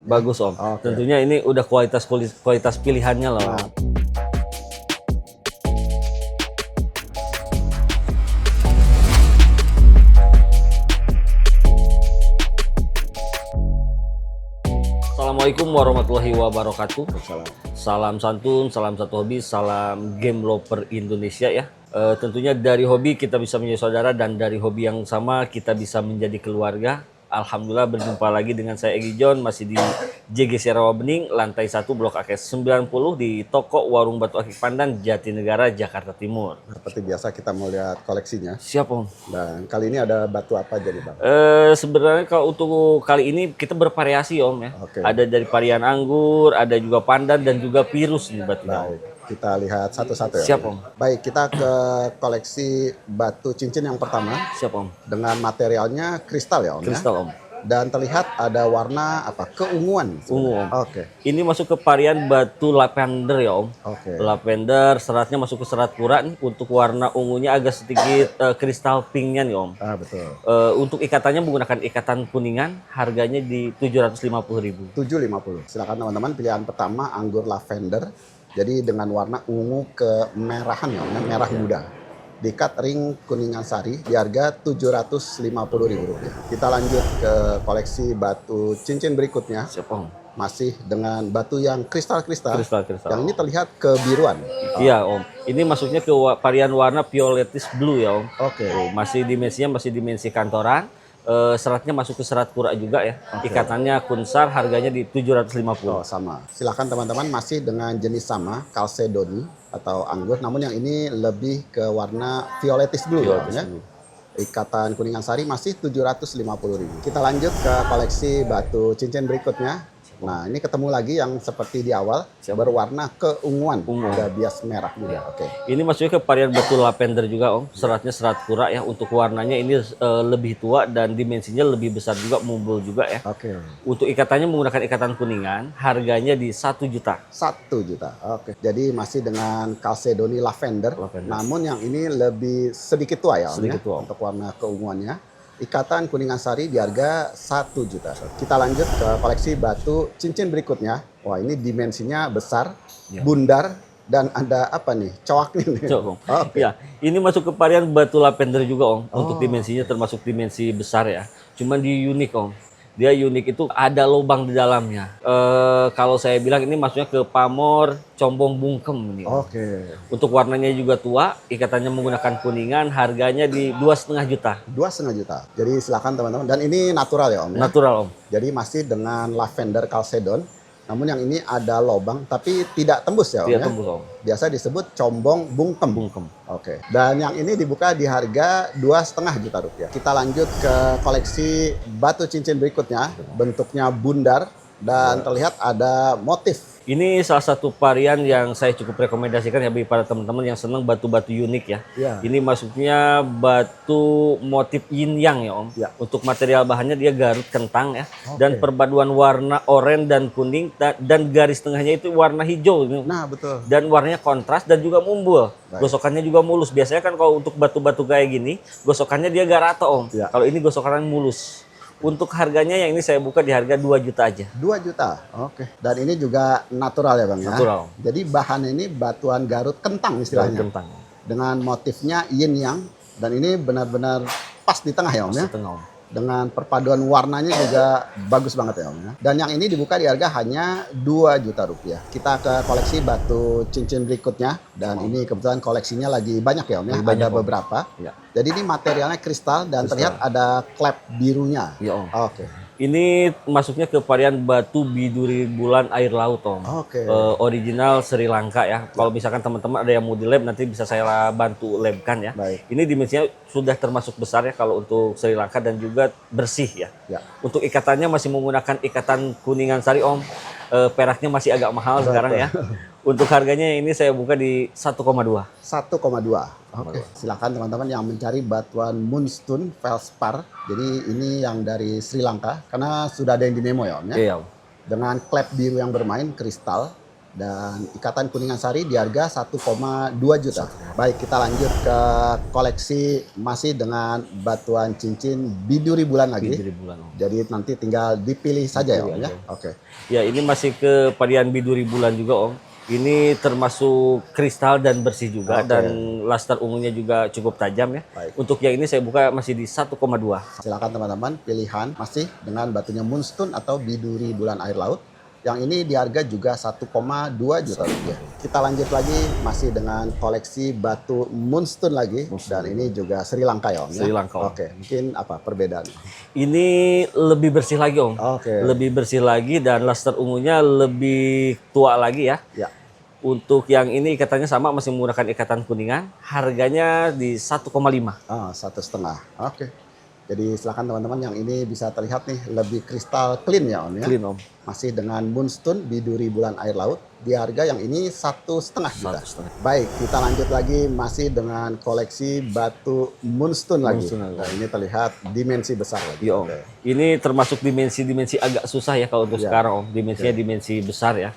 Bagus Om. Oke. Tentunya ini udah kualitas pilihannya loh. Nah, Assalamualaikum warahmatullahi wabarakatuh. salam. Salam santun, salam satu hobi, salam game lover Indonesia ya. Tentunya dari hobi kita bisa menjadi saudara dan dari hobi yang sama kita bisa menjadi keluarga. Alhamdulillah berjumpa lagi dengan saya Egi John, masih di JGC Rawabening, lantai 1 Blok AKS 90 di toko Warung Batu Akik Pandan, Jatinegara, Jakarta Timur. Seperti biasa kita mau lihat koleksinya. Siap Om. Dan kali ini ada batu apa aja nih Bang? Sebenarnya kalau untuk kali ini kita bervariasi Om ya. Oke. Ada dari varian anggur, ada juga pandan dan juga virus nih batunya. Baik, kita lihat satu-satu ya. Siap Om. Baik, kita ke koleksi batu cincin yang pertama Siap Om. dengan materialnya kristal ya Om ya. Kristal Om. Dan terlihat ada warna apa? Keunguan. Ungu Om. Oke. Ini masuk ke varian batu lavender ya Om. Oke. Lavender, seratnya masuk ke serat kura nih. Untuk warna ungunya agak sedikit kristal pinknya nih Om. Ah, betul. Untuk ikatannya menggunakan ikatan kuningan, harganya di 750.000. 750. Silakan teman-teman, pilihan pertama anggur lavender. Jadi dengan warna ungu kemerahan ya Om, ya, merah muda. Diikat ring kuningan sari di harga Rp750.000. Kita lanjut ke koleksi batu cincin berikutnya. Siap Om. Masih dengan batu yang kristal-kristal. Kristal-kristal. Yang ini terlihat kebiruan. Iya Om. Ini masuknya ke varian warna violetis blue ya Om. Oke. Tuh, masih dimensi kantoran. Seratnya masuk ke serat kura juga ya. Oke. Ikatannya kunsar, harganya di 750. Oh, sama. Silakan teman-teman, masih dengan jenis sama, Calcedony atau anggur, namun yang ini lebih ke warna violetis blue. Violetis Ya. blue. Ikatan kuningan sari masih 750.000. Kita lanjut ke koleksi batu cincin berikutnya. Nah, ini ketemu lagi yang seperti di awal, berwarna keunguan, Ungu. ada bias merah juga. Oke. Ini masuknya ke varian batu lavender juga Om. Seratnya serat kura ya. Untuk warnanya ini lebih tua dan dimensinya lebih besar juga, mumbul juga ya. Oke. Untuk ikatannya menggunakan ikatan kuningan, harganya di 1 juta. 1 juta. Oke. Jadi masih dengan Calcedony lavender, Lavender. namun yang ini lebih sedikit tua ya, Om, Sedikit ya, tua, Om. untuk warna keunguannya. Ikatan kuningan sari di harga 1 juta. Kita lanjut ke koleksi batu cincin berikutnya. Wah, ini dimensinya besar, Ya. bundar, dan ada apa nih? Coak nih. Coba, Om. Oke. Ya, ini masuk ke varian batu lavender juga Om. Oh. Untuk dimensinya termasuk dimensi besar ya. Cuman di unik Om. Dia unik itu ada lubang di dalamnya. Kalau saya bilang ini masuknya ke pamor combong bungkem ini. Om. Oke. Untuk warnanya juga tua, ikatannya menggunakan kuningan, harganya di 2,5 juta. 2,5 juta. Jadi silakan teman-teman. Dan ini natural ya Om ya? Natural Om. Jadi masih dengan lavender Calcedon. Namun yang ini ada lobang tapi tidak tembus ya Om Dia ya? tembus Om. Biasa disebut combong bungkem. Bungkem. Oke. Dan yang ini dibuka di harga 2,5 juta rupiah. Kita lanjut ke koleksi batu cincin berikutnya. Bentuknya bundar dan terlihat ada motif. Ini salah satu varian yang saya cukup rekomendasikan ya bagi para teman-teman yang senang batu-batu unik ya. Ya. Ini masuknya batu motif yin yang ya Om. Ya. Untuk material bahannya dia garut kentang ya. Oke. Dan perpaduan warna oranye dan kuning dan garis tengahnya itu warna hijau. Nah, betul. Dan warnanya kontras dan juga mumbul. Baik. Gosokannya juga mulus. Biasanya kan kalau untuk batu-batu kayak gini, gosokannya dia gak rata Om. Ya. Kalau ini gosokannya mulus. Untuk harganya yang ini saya buka di harga 2 juta aja. 2 juta. Oke. Dan ini juga natural ya Bang ya? Natural. Jadi bahan ini batuan garut kentang istilahnya. Kentang. Dengan motifnya yin yang. Dan ini benar-benar pas di tengah ya Om ya? Setengah Om. Dengan perpaduan warnanya juga bagus banget ya Om ya. Dan yang ini dibuka di harga hanya 2 juta rupiah. Kita ke koleksi batu cincin berikutnya. Dan ini kebetulan koleksinya lagi banyak ya Om ya. Lagi banyak, Ada Om. beberapa. Ya. Jadi ini materialnya kristal dan Kristal. terlihat ada klep birunya. Ya Om. Oke. Ini masuknya ke varian batu biduri bulan air laut Om. Oke. Original Sri Lanka ya. Kalau misalkan teman-teman ada yang mau di lab nanti bisa saya bantu labkan ya. Baik. Ini dimensinya sudah termasuk besar ya kalau untuk Sri Lanka dan juga bersih ya. Ya. Untuk ikatannya masih menggunakan ikatan kuningan sari Om. Peraknya masih agak mahal sekarang ya. Untuk harganya ini saya buka di 1,2. 1,2. Oke. Silakan teman-teman yang mencari batuan moonstone feldspar. Jadi ini yang dari Sri Lanka karena sudah ada yang di memo ya Om ya. Iya Om. Dengan klep biru yang bermain kristal Dan ikatan Kuningan Sari di harga 1,2 juta. Baik, kita lanjut ke koleksi masih dengan batuan cincin biduri bulan lagi. Biduri bulan, Om. Jadi nanti tinggal dipilih saja ya Om ya. aja. Oke. Ya, ini masih ke varian biduri bulan juga, Om. Ini termasuk kristal dan bersih juga, Oke. dan laster ungunya juga cukup tajam ya. Baik. Untuk yang ini saya buka masih di 1,2. Silakan teman-teman, pilihan masih dengan batunya moonstone atau biduri bulan air laut. Yang ini di harga juga 1,2 juta rupiah. Kita lanjut lagi masih dengan koleksi batu moonstone lagi. Dan ini juga Sri Lanka ya Om ya? Sri Lanka, Om. Oke, mungkin apa perbedaan? Ini lebih bersih lagi, Om. Oke. Lebih bersih lagi dan laster ungunya lebih tua lagi ya. Ya, Untuk yang ini ikatannya sama, masih menggunakan ikatan kuningan. Harganya di 1,5. 1,5. Oke. Jadi silakan teman-teman, yang ini bisa terlihat nih lebih kristal clean ya Om ya. Clean, Om. Masih dengan moonstone biduri bulan air laut di harga yang ini 1,5 juta. 1,5. Baik, kita lanjut lagi masih dengan koleksi batu moonstone lagi. Moonstone lagi. Nah, ini terlihat dimensi besar lagi. Iya, Om. Oke. Ini termasuk dimensi-dimensi agak susah ya kalau untuk Ya. sekarang, Om. Dimensinya dimensi besar ya.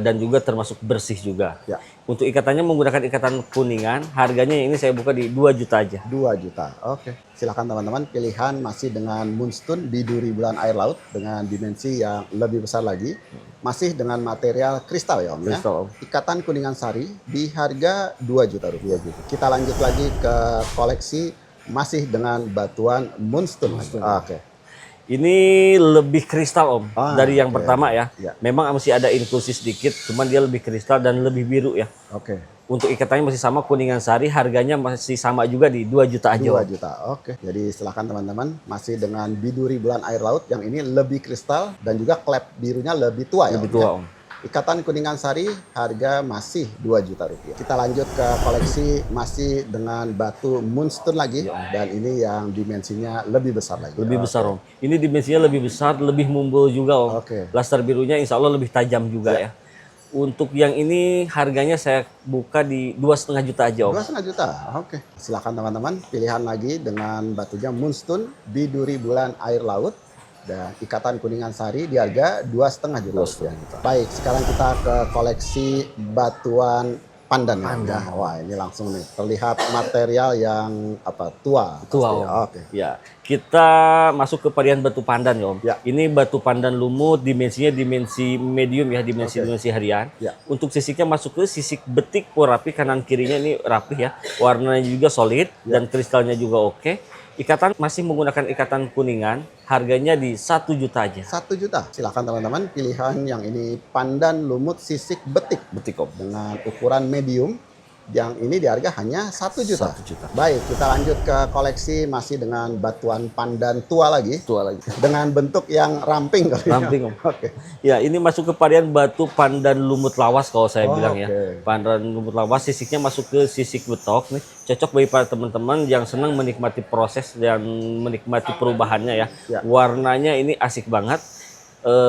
Dan juga termasuk bersih juga. Ya. Untuk ikatannya menggunakan ikatan kuningan, harganya ini saya buka di 2 juta aja. 2 juta. Oke. Silakan teman-teman, pilihan masih dengan moonstone biduri bulan air laut dengan dimensi yang lebih besar lagi. Masih dengan material kristal ya Om ya. Kristal, Om. Ikatan Kuningan Sari di harga 2 juta rupiah gitu. Kita lanjut lagi ke koleksi masih dengan batuan moonstone. Oke. Ini lebih kristal, Om, dari yang oke. pertama ya. Ya. Memang masih ada inklusi sedikit, cuman dia lebih kristal dan lebih biru ya. Oke. Untuk ikatannya masih sama Kuningan Sari, harganya masih sama juga di 2 juta aja. 2 Om. juta. Oke. Jadi silakan teman-teman, masih dengan biduri bulan air laut yang ini lebih kristal dan juga klep birunya lebih tua ya. Lebih Om, tua, ya? Om. Ikatan Kuningan Sari harga masih 2 juta rupiah. Kita lanjut ke koleksi masih dengan batu moonstone lagi dan ini yang dimensinya lebih besar lagi. Lebih besar, Om. Ini dimensinya lebih besar, lebih mumbul juga, Om. Oke. Laster birunya insya Allah lebih tajam juga ya. Untuk yang ini harganya saya buka di 2,5 juta aja, Om. 2,5 juta. Oke. Silakan teman-teman, pilihan lagi dengan batunya moonstone biduri bulan air laut dan ikatan Kuningan Sari di harga 2,5 juta. 2,5 juta. Baik, sekarang kita ke koleksi batuan pandan. Ya. Wah, ini langsung nih terlihat material yang tua. Tua, pasti. Om. Oke. Ya, kita masuk ke varian batu pandan ya, Om. Ya. Ini batu pandan lumut, dimensinya dimensi medium ya, dimensi harian. Ya. Untuk sisiknya masuk ke sisik betik rapi, kanan kirinya ini rapi ya. Warnanya juga solid dan kristalnya juga oke. Ikatan masih menggunakan ikatan kuningan, harganya di 1 juta aja. 1 juta. Silakan teman-teman, pilihan yang ini pandan lumut sisik betik Betik, Om. dengan ukuran medium. Yang ini di harga hanya 1 juta. 1 juta. Baik, kita lanjut ke koleksi masih dengan batuan pandan tua lagi. Tua lagi. Dengan bentuk yang ramping kali ya. Ramping, Om. Oke. Ya, ini masuk ke varian batu pandan lumut lawas kalau saya bilang ya. oke. Pandan lumut lawas, sisiknya masuk ke sisik betok nih. Cocok bagi para teman-teman yang senang menikmati proses dan menikmati perubahannya ya. Ya. Warnanya ini asik banget.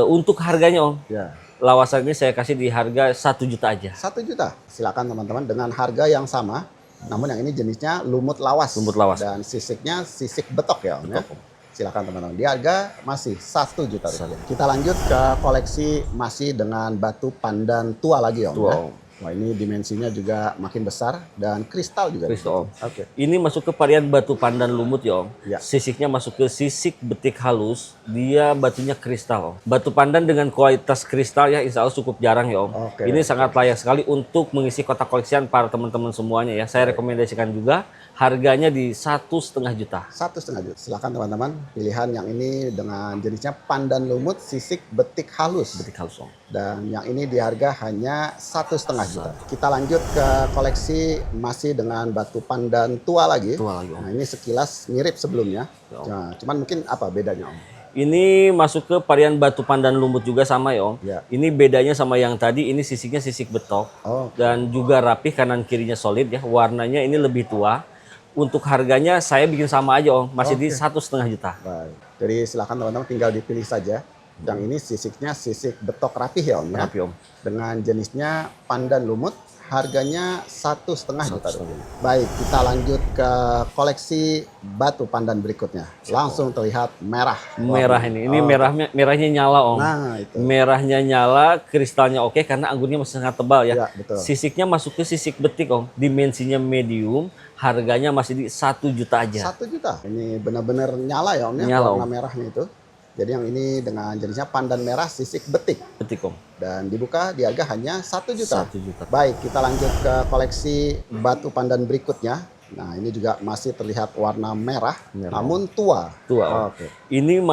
Untuk harganya, Om, Ya. lawasan ini saya kasih di harga 1 juta aja. 1 juta. Silakan teman-teman dengan harga yang sama. Namun yang ini jenisnya lumut lawas. Lumut lawas. Dan sisiknya sisik betok ya Om ya. Silakan teman-teman. Di harga masih 1 juta rupiah. Kita lanjut ke koleksi masih dengan batu pandan tua lagi Om. Tua, ya. Om. Wah, ini dimensinya juga makin besar dan kristal juga. Kristal, Om. Oke. Ini masuk ke varian batu pandan lumut ya, Om. Ya. Sisiknya masuk ke sisik betik halus. Dia batunya kristal, Om. Batu pandan dengan kualitas kristal ya insya Allah cukup jarang ya, Om. Oke. Ini sangat layak sekali untuk mengisi kotak koleksian para teman-teman semuanya ya. Saya rekomendasikan juga. Harganya di 1,5 juta. 1,5 juta. Silakan teman-teman. Pilihan yang ini dengan jenisnya pandan lumut sisik betik halus. Betik halus, Om. Dan yang ini di harga hanya 1,5 juta. Kita lanjut ke koleksi masih dengan batu pandan tua lagi. Tua lagi, Om. Nah, ini sekilas mirip sebelumnya. Ya, Om. Nah, cuman mungkin apa bedanya Om? Ini masuk ke varian batu pandan lumut juga sama ya, Om. Ya. Ini bedanya sama yang tadi, ini sisiknya sisik betok. Oh, Dan juga rapih, kanan kirinya solid ya. Warnanya ini lebih tua. Untuk harganya saya bikin sama aja, Om. Masih di 1,5 juta. baik. Jadi silakan teman-teman tinggal dipilih saja. Yang ini sisiknya sisik betok rapih ya Om ya. Rapi Om. Dengan jenisnya pandan lumut, harganya 1,5 juta 1,5 rupiah. Baik, kita lanjut ke koleksi batu pandan berikutnya. Langsung terlihat merah. Merah ini Oh, merahnya nyala Om. nah itu. Merahnya nyala, kristalnya oke karena anggurnya masih sangat tebal ya. Ya, betul. Sisiknya masuk ke sisik betik Om, dimensinya medium, harganya masih di 1 juta aja. 1 juta. Ini benar-benar nyala ya Om ya, Nyala, warna Om. merahnya itu. Jadi yang ini dengan jenisnya pandan merah sisik betik. Betik Om. Dan dibuka di harga hanya 1 juta. 1 juta. Baik, kita lanjut ke koleksi batu pandan berikutnya. Nah, ini juga masih terlihat warna merah, namun tua. Tua Om. Oke. Ini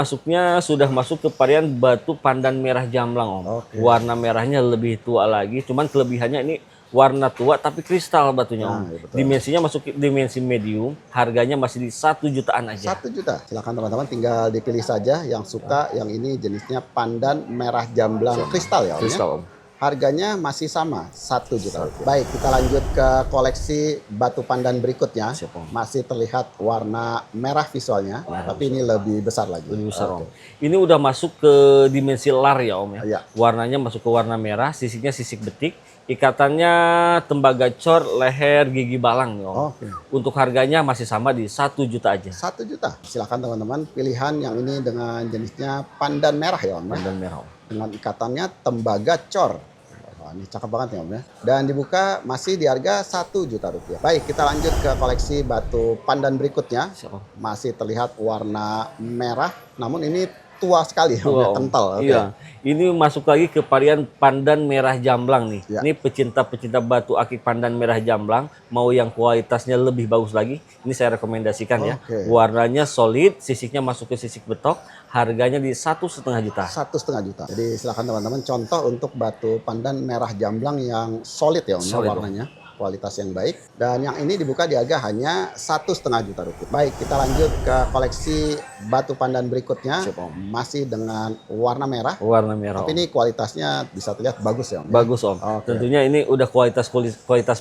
sudah masuk ke varian batu pandan merah jamblang Om. Oke. Warna merahnya lebih tua lagi, cuman kelebihannya ini warna tua tapi kristal batunya Om. Nah, iya betul. Dimensinya masuk ke dimensi medium, harganya masih di 1 jutaan aja. 1 juta. Silakan teman-teman tinggal dipilih saja yang suka. Yang ini jenisnya pandan merah jamblang kristal ya Om. Kristal Ya? Om. Harganya masih sama, 1 juta. Baik, kita lanjut ke koleksi batu pandan berikutnya. Siap, Om. Masih terlihat warna merah visualnya, tapi ini lebih besar lagi. Lebih besar Oke. Om. Ini udah masuk ke dimensi lar ya Om ya. Iya. Warnanya masuk ke warna merah, sisiknya sisik betik, ikatannya tembaga cor, leher, gigi balang ya Om. Oke. Untuk harganya masih sama di 1 juta aja. 1 juta. Silakan teman-teman pilihan yang ini dengan jenisnya pandan merah ya Om ya. Pandan merah Om. Dengan ikatannya tembaga cor. Wah, ini cakep banget ya Om ya. Dan dibuka masih di harga 1 juta rupiah. Baik, kita lanjut ke koleksi batu pandan berikutnya. Siap, Om. Masih terlihat warna merah, namun ini tua sekali ya Om Tua, ya, Om. kental. Oke. Iya. Ini masuk lagi ke varian pandan merah jamblang nih. Ya. Ini pecinta-pecinta batu akik pandan merah jamblang, mau yang kualitasnya lebih bagus lagi, ini saya rekomendasikan ya. Oke. Warnanya solid, sisiknya masuk ke sisik betok, harganya di 1,5 juta. 1,5 juta. Jadi silakan teman-teman contoh untuk batu pandan merah jamblang yang solid ya Om ya, Solid, Om. warnanya. Kualitas yang baik. Dan yang ini dibuka di harga hanya 1,5 juta rupiah. Baik, kita lanjut ke koleksi batu pandan berikutnya. Siap, Om. Masih dengan warna merah. Warna merah. Tapi Om. ini kualitasnya bisa terlihat bagus ya Om. Bagus Om. Oke. Tentunya ini udah kualitas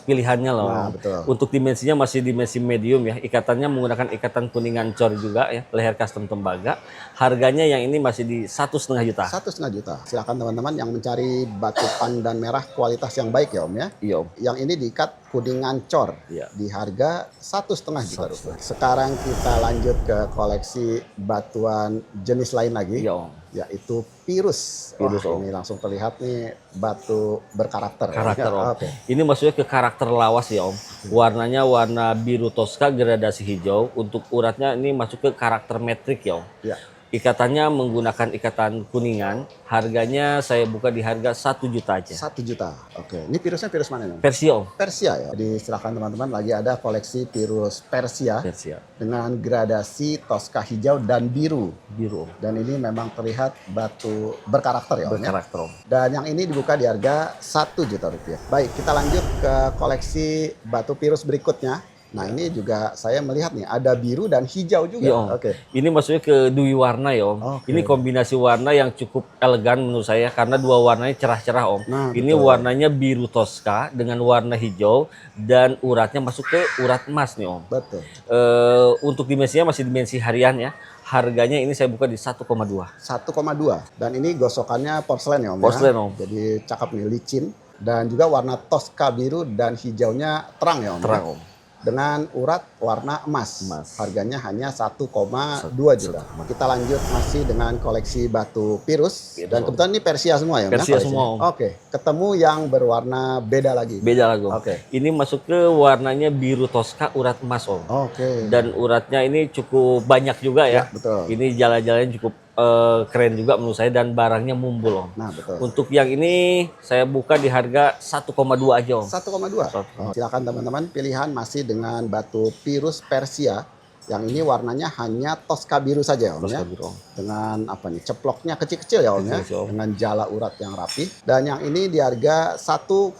pilihannya loh. Nah, Om. betul. Untuk dimensinya masih dimensi medium ya. Ikatannya menggunakan ikatan kuningan cor juga ya. Leher custom tembaga. Harganya yang ini masih di 1,5 juta. 1,5 juta. Silakan teman-teman yang mencari batu pandan merah kualitas yang baik ya Om ya. Iya Om. Yang ini diikat kuningan cor Iya. di harga 1,5 juta rupiah. Sekarang kita lanjut ke koleksi batuan jenis lain lagi. Iya Om. Yaitu pirus. Pirus, Wah, Om. ini langsung terlihat nih batu berkarakter. Karakter Ya, Om. Oke. Ini maksudnya ke karakter lawas ya Om. Warnanya warna biru toska gradasi hijau. Untuk uratnya ini masuk ke karakter metrik ya Om. Ya. Ikatannya menggunakan ikatan kuningan. Harganya saya buka di harga 1 juta aja. 1 juta. Oke. Ini pirusnya pirus mana Om? Persia Om. Persia ya. Jadi silakan teman-teman lagi ada koleksi pirus Persia Persia. dengan gradasi toska hijau dan biru. Biru Om. Dan ini memang terlihat batu berkarakter ya Om ya. Berkarakter Om. Dan yang ini dibuka di harga 1 juta rupiah. Baik, kita lanjut ke koleksi batu pirus berikutnya. Nah, ini juga saya melihat nih ada biru dan hijau juga. Iya Om. Oke. Ini maksudnya ke dui warna ya Om. Oke. Ini kombinasi warna yang cukup elegan menurut saya karena dua warnanya cerah-cerah Om. Nah, Ini betul. warnanya biru toska dengan warna hijau dan uratnya masuk ke urat emas nih Om. Betul. Untuk dimensinya masih dimensi harian ya. Harganya ini saya buka di 1,2. 1,2. Dan ini gosokannya porselen ya Om. Porselen, ya? Om. Jadi cakep nih, licin. Dan juga warna toska biru dan hijaunya terang ya Om. Terang ya? Om. Dengan urat warna emas. Emas. Harganya hanya 1,2 juta. Kita lanjut masih dengan koleksi batu pirus. Dan kebetulan ini Persia semua ya Om, ya, Persia koleksinya? semua, Om. Oke. Ketemu yang berwarna beda lagi. Beda lagi Om. Oke. Ini masuk ke warnanya biru toska urat emas Om. Oke. Dan uratnya ini cukup banyak juga Ya, ya. betul. Ini jalan-jalannya cukup keren juga menurut saya dan barangnya mumbul Om. Nah, betul. Untuk yang ini saya buka di harga 1,2 aja Om. 1,2. Oh, silakan teman-teman pilihan masih dengan batu pirus Persia. Yang ini warnanya hanya toska biru saja Om ya. Toska biru, Om. Dengan apa nih? Ceploknya kecil-kecil ya Om ya. Kecil-kecil, Om. Dengan jala urat yang rapi. Dan yang ini di harga 1,2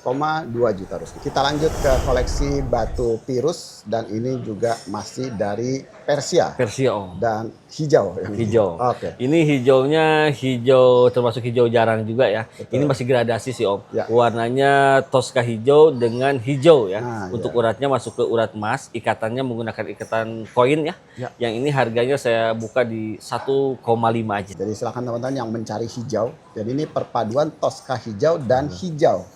juta rupiah. Kita lanjut ke koleksi batu pirus dan ini juga masih dari Persia. Persia Om. Dan hijau. Yang ini. Hijau. Oke. Ini hijaunya hijau termasuk hijau jarang juga ya. Betul. Ini masih gradasi sih Om. Ya. Warnanya Tosca hijau dengan hijau ya. Nah, Untuk ya. uratnya masuk ke urat emas, ikatannya menggunakan ikatan koin ya. Ya. Yang ini harganya saya buka di 1,5 aja. Jadi silakan teman-teman yang mencari hijau. Jadi ini perpaduan Tosca hijau dan hijau.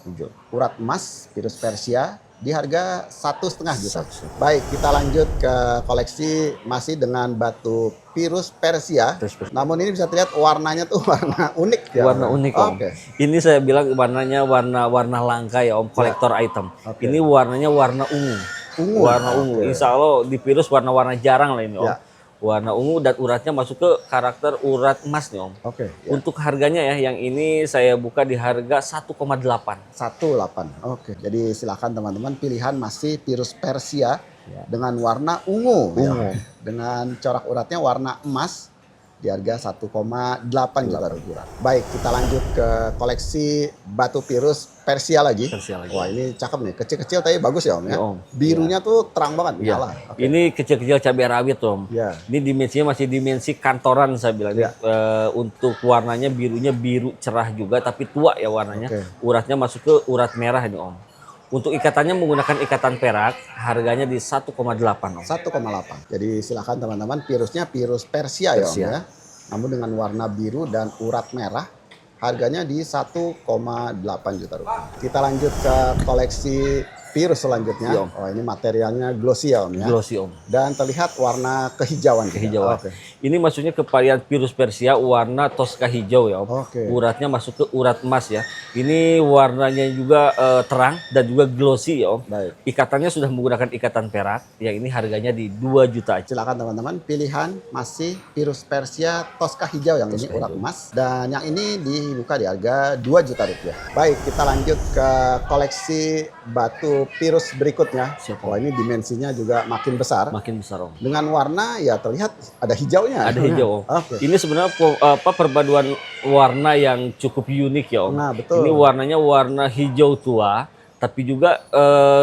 Urat emas virus Persia di harga 1,5 juta. Baik, kita lanjut ke koleksi masih dengan batu virus Persia. Namun ini bisa terlihat warnanya tuh warna unik ya. Warna unik Om. Oke. Ini saya bilang warnanya warna langka ya Om, kolektor item. Oke. Ini warnanya warna ungu. Ungu. Warna ungu. Oke. Insya Allah di virus warna-warna jarang lah ini Om. Ya. Warna ungu dan uratnya masuk ke karakter urat emas nih Om. Oke. Ya. Untuk harganya ya, yang ini saya buka di harga 1,8. 1,8. Oke. Jadi silakan teman-teman, pilihan masih virus Persia Ya. dengan warna ungu. Ya. Ungu. Dengan corak uratnya warna emas di harga 1,8 juta rupiah. Baik, kita lanjut ke koleksi batu virus Persia lagi. Persia lagi. Wah, ini cakep nih. Kecil-kecil tapi bagus ya Om ya. Ya, Om. Birunya tuh terang banget. Ya. Nyala. Oke. Ini kecil-kecil cabai rawit Om. Ya. Ini dimensinya masih dimensi kantoran saya bilang. Ya. Untuk warnanya birunya biru cerah juga tapi tua ya warnanya. Oke. Uratnya masuk ke urat merah ini Om. Untuk ikatannya menggunakan ikatan perak, harganya di 1,8 Om. 1,8. Jadi silakan teman-teman, virusnya virus Persia ya Om Persia. ya. Namun dengan warna biru dan urat merah, harganya di 1,8 juta rupiah. Kita lanjut ke koleksi virus selanjutnya. Iya, Om. Oh, ini materialnya glossy ya Om ya. Glossy Om. Dan terlihat warna kehijauan. juga. Kehijauan. Oke. Ini maksudnya ke varian virus Persia warna Tosca hijau ya Om. Oke. Uratnya masuk ke urat emas ya. Ini warnanya juga terang dan juga glossy ya Om. Baik. Ikatannya sudah menggunakan ikatan perak. Yang ini harganya di 2 juta aja. Silakan teman-teman, pilihan masih virus Persia Tosca hijau yang ini urat emas, dan yang ini dibuka di harga 2 juta rupiah. Baik, kita lanjut ke koleksi batu virus berikutnya. Siap, Wah, ini dimensinya juga makin besar. Makin besar Om. Dengan warna ya terlihat ada hijaunya. Ada hijau Om. Oke. Ini sebenarnya perpaduan warna yang cukup unik ya Om. Nah, betul. Ini warnanya warna hijau tua, tapi juga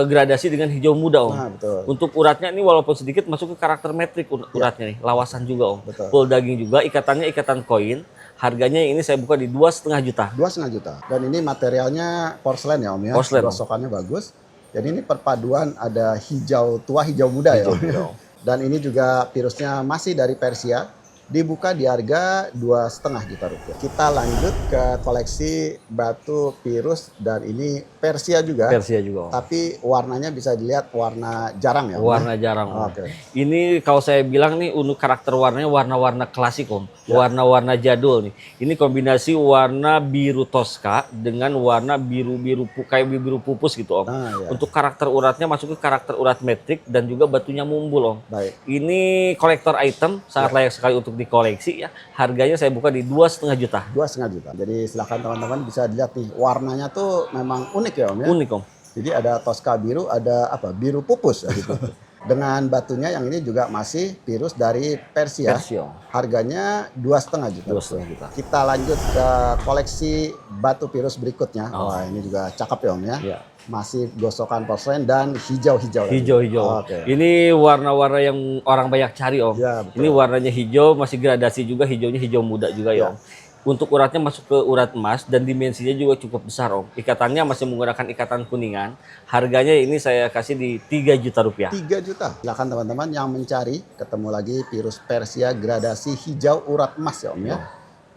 gradasi dengan hijau muda Om. Nah, betul. Untuk uratnya ini walaupun sedikit masuk ke karakter metrik uratnya nih, lawasan juga Om. Betul. Full daging juga, ikatannya ikatan koin. Harganya ini saya buka di 2,5 juta. 2,5 juta. Dan ini materialnya porselen ya Om ya. Porselen, Om. Gosokannya bagus. Jadi ini perpaduan ada hijau tua, hijau muda ya Om. Dan ini juga virusnya masih dari Persia. Dibuka di harga 2,5 juta rupiah. Kita lanjut ke koleksi batu virus, dan ini Persia juga. Persia juga Om. Tapi warnanya bisa dilihat warna jarang ya Om. Warna jarang Om. Oke. Ini kalau saya bilang nih untuk karakter warnanya warna-warna klasik Om. Warna-warna jadul nih. Ini kombinasi warna biru Tosca dengan warna biru-biru kayak biru pupus gitu Om. Nah, ya. Untuk karakter uratnya masuk ke karakter urat metrik dan juga batunya mumbul Om. Baik. Ini kolektor item, sangat layak sekali untuk dikoleksi ya. Harganya saya buka di 2,5 juta. 2,5 juta. Jadi silakan teman-teman bisa dilihat nih, warnanya tuh memang unik ya Om ya. Unik Om. Jadi ada Tosca biru, ada apa? Biru pupus ya gitu. Dengan batunya yang ini juga masih virus dari Persia. Persia Om. Harganya 2,5 juta. 2,5 juta. Kita lanjut ke koleksi batu virus berikutnya. Oh. Wah, ini juga cakep ya Om ya. Ya. Masih gosokan porselen dan hijau-hijau. lagi. Hijau-hijau. Oke. Ini warna-warna yang orang banyak cari Om. Ya, betul. Ini warnanya hijau, masih gradasi juga, hijaunya hijau muda juga ya Ya. Om. Untuk uratnya masuk ke urat emas dan dimensinya juga cukup besar Om. Ikatannya masih menggunakan ikatan kuningan. Harganya ini saya kasih di 3 juta rupiah. 3 juta. Silakan teman-teman yang mencari, ketemu lagi virus Persia gradasi hijau urat emas ya Om ya.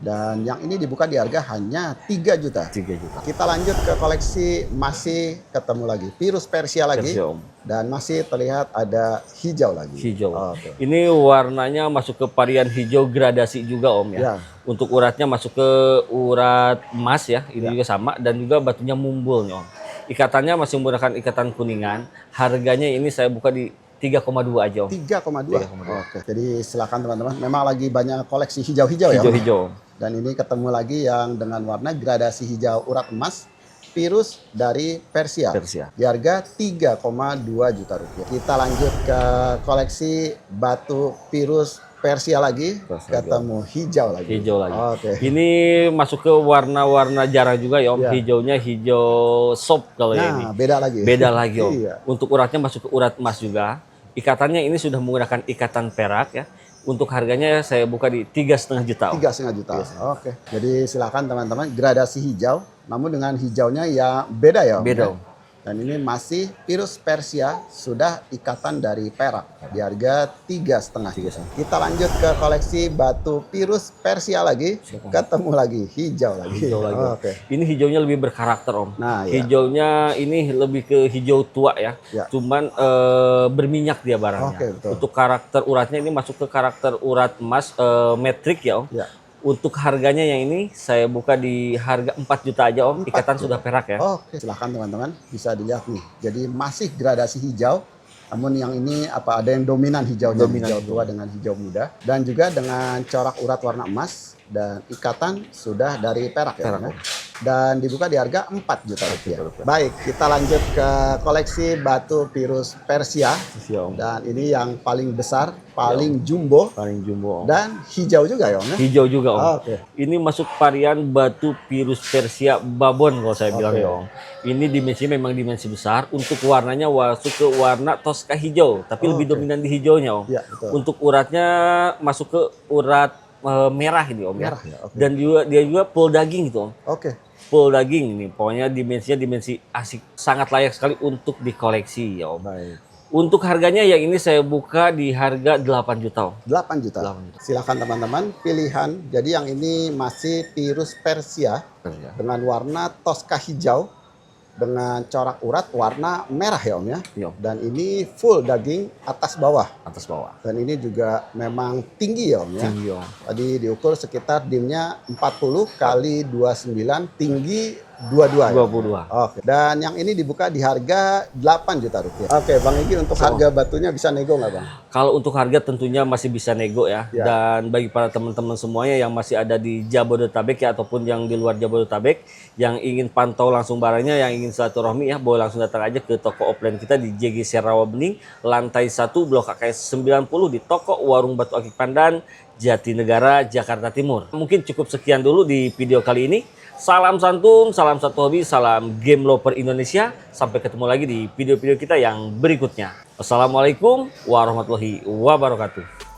Dan yang ini dibuka di harga hanya 3 juta. 3 juta. Kita lanjut ke koleksi, masih ketemu lagi virus Persia lagi. Persia Om. Dan masih terlihat ada hijau lagi. Hijau. Oke. Ini warnanya masuk ke varian hijau gradasi juga Om ya. Ya. Untuk uratnya masuk ke urat emas ya. Ini Ya. juga sama dan juga batunya mumbul nih Om. Ikatannya masih menggunakan ikatan kuningan. Harganya ini saya buka di 3,2 aja Om. 3,2. 3,2. Oke. Jadi silakan teman-teman. Memang lagi banyak koleksi hijau-hijau ya. Om? Hijau-hijau. Dan ini ketemu lagi yang dengan warna gradasi hijau urat emas. Virus dari Persia. Persia. Di harga 3,2 juta rupiah. Kita lanjut ke koleksi batu virus Persia lagi. Persia Ketemu hijau lagi. Hijau lagi. Oke. Ini masuk ke warna-warna jarang juga ya Om. Ya. Hijaunya hijau sop kalau ya ini. Nah, beda lagi. Beda lagi Om. Iya. Untuk uratnya masuk ke urat emas juga. Ikatannya ini sudah menggunakan ikatan perak ya. Untuk harganya saya buka di 3,5 juta, Om. 3,5 juta. Oke. Jadi silakan teman-teman, gradasi hijau, namun dengan hijaunya ya beda ya Om. Beda, Ya? Om. Dan ini masih Pirus Persia, sudah ikatan dari perak di harga 3,5. Kita lanjut ke koleksi batu Pirus Persia lagi, ketemu lagi hijau lagi. Hijau lagi. Oke. Ini hijaunya lebih berkarakter, Om. Nah, ya. Hijaunya ini lebih ke hijau tua ya. Ya. Cuman berminyak dia barangnya. Oke, betul. Untuk karakter uratnya ini masuk ke karakter urat emas metrik ya, Om. Ya. Untuk harganya yang ini saya buka di harga 4 juta aja, Om. 4 Ikatan juta. sudah perak ya. Oke, silahkan teman-teman bisa dilihat nih. Jadi masih gradasi hijau, namun yang ini ada yang dominan hijaunya, hijau tua dengan hijau muda, dan juga dengan corak urat warna emas dan ikatan sudah dari perak ya. Om, ya. Dan dibuka di harga 4 juta rupiah. Baik, kita lanjut ke koleksi batu Pirus Persia. Iya, Om. Dan ini yang paling besar, paling jumbo, Paling jumbo, Om. dan hijau juga ya Om ya. Hijau juga, Om. Oke. Ini masuk varian batu Pirus Persia babon kalau saya bilang ya, Om. Ini dimensinya memang dimensi besar. Untuk warnanya masuk ke warna toska hijau, tapi lebih dominan di hijaunya, Om. Iya, betul. Untuk uratnya masuk ke urat merah ini, Om. Merah ya. ya, oke. Dan juga dia juga full daging gitu, Om. Oke. Full daging ini, pokoknya dimensinya dimensi asik, sangat layak sekali untuk dikoleksi ya, Om. Baik. Untuk harganya yang ini saya buka di harga 8 juta, Om. 8 juta. 8 juta. Silakan teman-teman pilihan. Jadi yang ini masih Pirus Persia dengan warna toska hijau dengan corak urat warna merah ya Om ya. Iya, Om. Dan ini full daging atas bawah. Atas bawah. Dan ini juga memang tinggi ya Om ya. Tinggi, Om. Tadi diukur sekitar dimnya 40 kali 29, tinggi 22 ya? 22. Oke. Dan yang ini dibuka di harga 8 juta rupiah. Oke, Bang Igi, untuk harga batunya bisa nego nggak Bang? Kalau untuk harga tentunya masih bisa nego ya. Ya. Dan bagi para teman-teman semuanya yang masih ada di Jabodetabek ya ataupun yang di luar Jabodetabek yang ingin pantau langsung barangnya, yang ingin silaturahmi ya, boleh langsung datang aja ke toko offline kita di JGC Rawabening, lantai 1 Blok KKS 90 di toko Warung Batu Akik Pandan, Jatinegara, Jakarta Timur. Mungkin cukup sekian dulu di video kali ini. Salam santun, salam satu hobi, salam game lover Indonesia. Sampai ketemu lagi di video-video kita yang berikutnya. Wassalamualaikum warahmatullahi wabarakatuh.